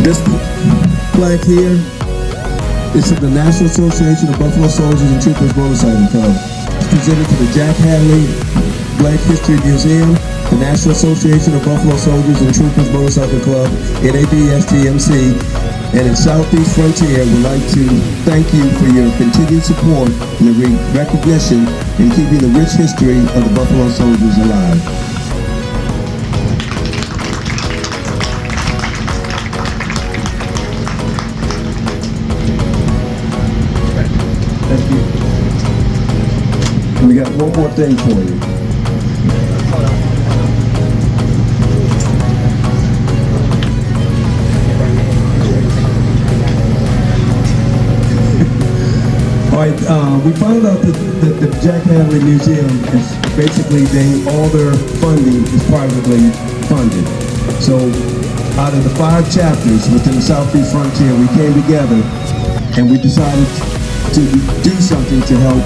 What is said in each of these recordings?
This flag here is from the National Association of Buffalo Soldiers and Troopers Motorcycle Club. It's presented to the Jack Hadley Black History Museum, the National Association of Buffalo Soldiers and Troopers Motorcycle Club, NABSTMC, and in Southeast Frontier would like to thank you for your continued support and the recognition in keeping the rich history of the Buffalo Soldiers alive. Thank you. And we got one more thing for you. All right, we found out that the Jack Hadley Museum is basically all their funding is privately funded. So out of the 5 chapters within the Southeast Frontier, we came together and we decided to do something to help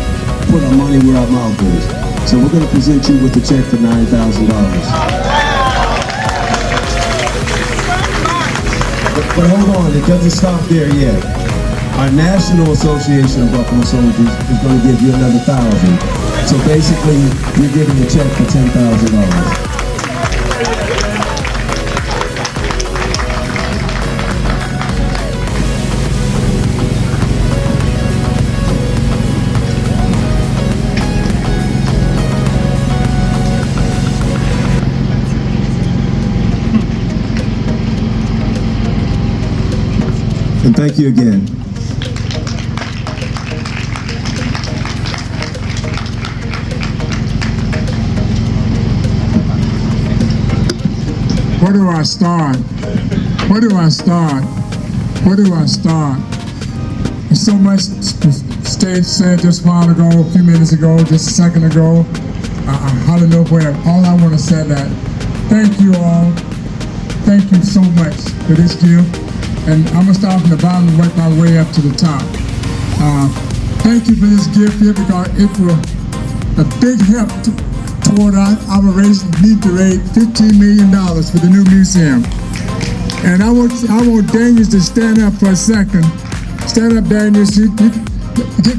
put our money where our mouth is. So we're going to present you with a check for $9,000. But hold on, it doesn't stop there yet. Our National Association of Buffalo Soldiers is going to give you another $1,000. So basically, you're getting a check for $10,000. And thank you again. Where do I start? Where do I start? Where do I start? There's so much State said just a while ago, a few minutes ago, just a second ago. I hardly know where. All I want to say that thank you all. Thank you so much for this gift. And I'm going to start from the bottom and work my way up to the top. Thank you for this gift here because it will a big help toward our need to raise $15 million for the new museum. And I want Daniel to stand up for a second. Stand up, Daniel. Give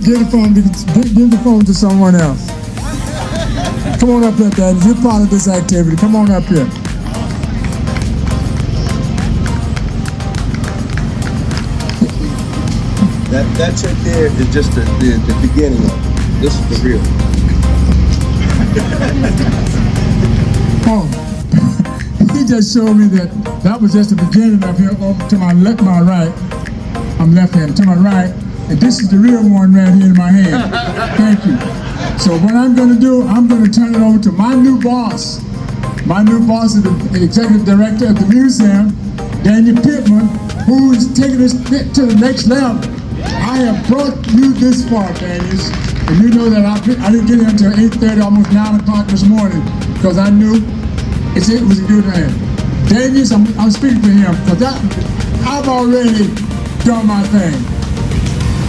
the phone to someone else. Come on up here, Daniel. You're part of this activity. Come on up here. That check there is just the beginning of it. This is the real. Oh, he just showed me that was just the beginning of here. Over to my right. I'm left-handed. To my right, and this is the real one right here in my hand. Thank you. So what I'm going to do, I'm going to turn it over to my new boss. My new boss is the executive director of the museum, Daniel Pittman, who's taking this to the next level. I have brought you this far, Daniel, and you know that I didn't get here until 8:30, almost 9 o'clock this morning, because I knew it was a good man. Daniel, I'm speaking for him, because I've already done my thing.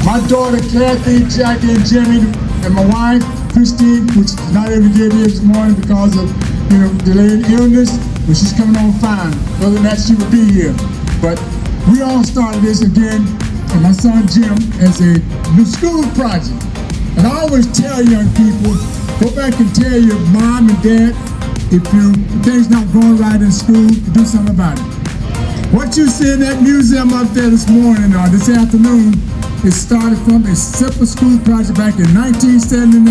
My daughter, Kathy, Jackie, and Jimmy, and my wife, Christine, which is not able to get here this morning because of delayed illness, but she's coming on fine. Other than that, she would be here. But we all started this again. And my son Jim as a new school project. And I always tell young people, go back and tell your mom and dad if things not going right in school, do something about it. What you see in that museum up there this morning or this afternoon, it started from a simple school project back in 1979.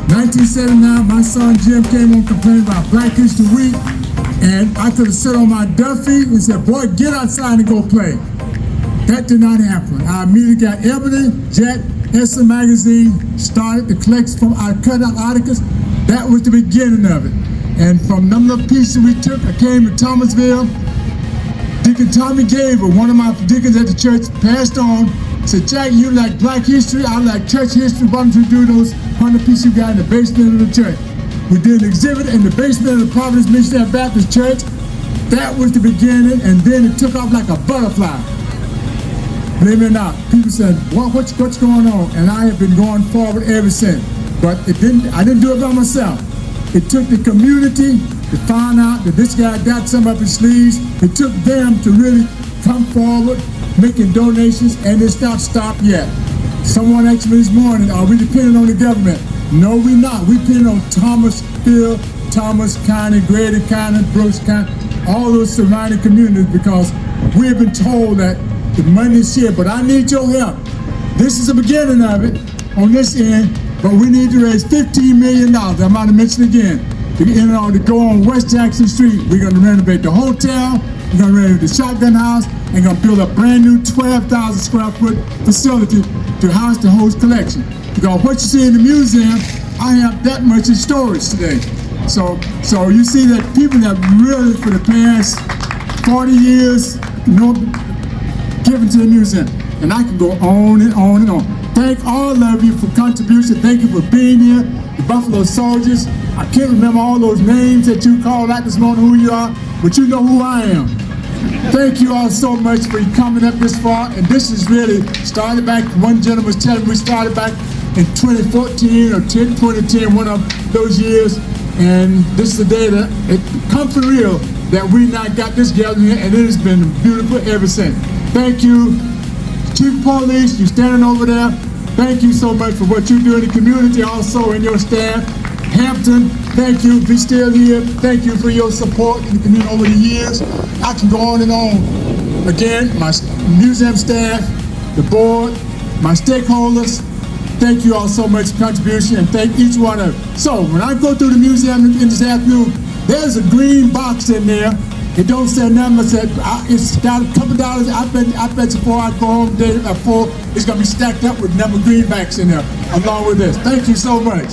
1979, my son Jim came on complaining about Black History Week, and I could have sat on my Duffy and said, boy, get outside and go play. That did not happen. I immediately got Ebony, Jet, Essence Magazine, started to collect from our cutout articles. That was the beginning of it. And from a number of pieces we took, I came to Thomasville. Deacon Tommy Gaver, one of my deacons at the church, passed on, said, Jack, you like Black history, I like church history, why don't you do those 100 pieces you got in the basement of the church? We did an exhibit in the basement of the Providence Missionary Baptist Church. That was the beginning, and then it took off like a butterfly. Believe it or not, people said, what's going on? And I have been going forward ever since. But I didn't do it by myself. It took the community to find out that this guy got some up his sleeves. It took them to really come forward, making donations, and it's not stopped yet. Someone asked me this morning, are we dependent on the government? No, we're not. We depend on Thomasville, Thomas County, Grady County, Brooks County, all those surrounding communities, because we've been told that the money is here, but I need your help. This is the beginning of it on this end, but we need to raise $15 million. I'm about to mention again. To go on West Jackson Street, we're going to renovate the hotel, we're going to renovate the shotgun house, and going to build a brand new 12,000 square foot facility to house the host collection. Because what you see in the museum, I have that much in storage today. So you see that people have really, for the past 40 years, given to the museum. And I can go on and on and on. Thank all of you for contribution. Thank you for being here. The Buffalo Soldiers. I can't remember all those names that you called out this morning, who you are, but you know who I am. Thank you all so much for coming up this far. And this is really started back, one gentleman was telling me we started back in 2014 or 2010, one of those years. And this is the day that it come for real that we not got this gathering here, and it has been beautiful ever since. Thank you, Chief of Police, you standing over there. Thank you so much for what you do in the community, also in your staff. Hampton, thank you, be still here. Thank you for your support in the community over the years. I can go on and on. Again, my museum staff, the board, my stakeholders, thank you all so much for contribution, and thank each one of you. So when I go through the museum in this afternoon, there's a green box in there. It don't say nothing. It's got a couple dollars. I bet you before I go home today at 4, it's gonna be stacked up with number greenbacks in there along with this. Thank you so much.